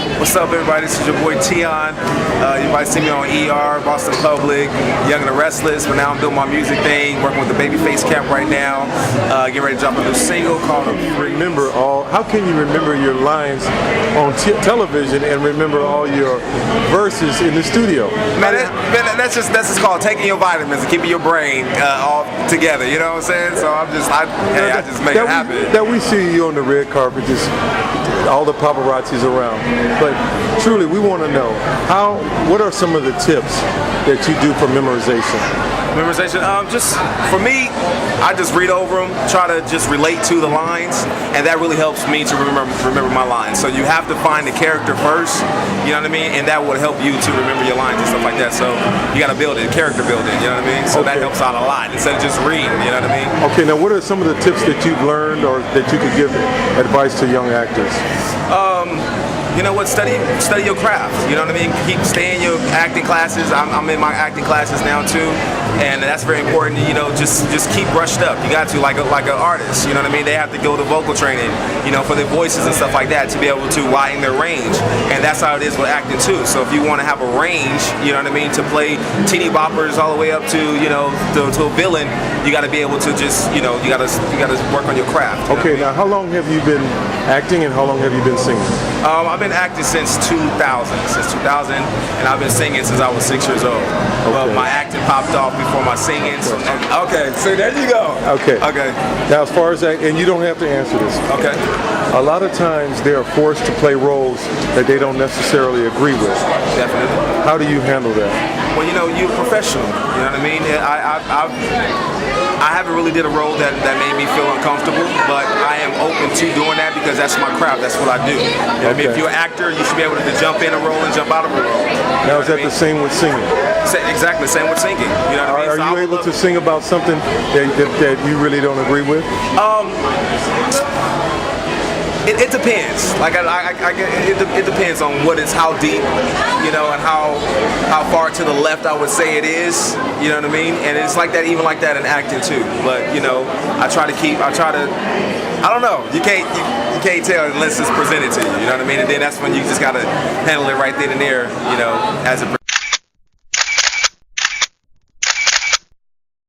What's up, everybody? This is your boy Tionne. You might see me on ER, Boston Public, Young and the Restless, but now I'm doing my music thing, working with the Babyface Camp right now. Getting ready to drop a new single called Remember all. How can you remember your lines on television and remember all your verses in the studio? Man, that's just called taking your vitamins and keeping your brain all together. You know what I'm saying? So I just make it happen. That we see you on the red carpet, just all the paparazzi's around. But truly, we want to know what are some of the tips that you do for memorization? Memorization, just for me, I just read over them, try to just relate to the lines, and that really helps me to remember my lines. So you have to find the character first, you know what I mean, and that will help you to remember your lines and stuff like that. So you got to build it, character building, you know what I mean. So that helps out a lot instead of just reading, you know what I mean. Okay, now what are some of the tips that you've learned or that you could give advice to young actors? You know what? Study your craft. You know what I mean. Stay in your acting classes. I'm in my acting classes now too, and that's very important. You know, just keep brushed up. You got to like an artist. You know what I mean. They have to go to vocal training. You know, for their voices and stuff like that to be able to widen their range, and that's how it is with acting too. So if you want to have a range, you know what I mean, to play teeny boppers all the way up to to a villain, you got to be able to just you got to work on your craft. You okay. Now, how long have you been acting, and how long have you been singing? I've been acting since 2000, and I've been singing since I was 6 years old. Okay. But my acting popped off before my singing. So, okay, so there you go. Okay. Okay. Now, as far as that, and you don't have to answer this. Okay. A lot of times they are forced to play roles that they don't necessarily agree with. Definitely. How do you handle that? Well, you're a professional. You know what I mean? I haven't really did a role that made me feel uncomfortable, but I am open to doing that because that's my craft. That's what I do. You know what I mean? If you're an actor, you should be able to jump in a role and jump out of a role. Now, is that the same with singing? Exactly, same with singing. You know what I mean? Are you able to sing about something that you really don't agree with? It depends. Like it depends on how deep, and how far to the left I would say it is. You know what I mean? And it's like that, even like that in acting too. But I don't know. You can't tell unless it's presented to you. You know what I mean? And then that's when you just gotta handle it right then and there. As it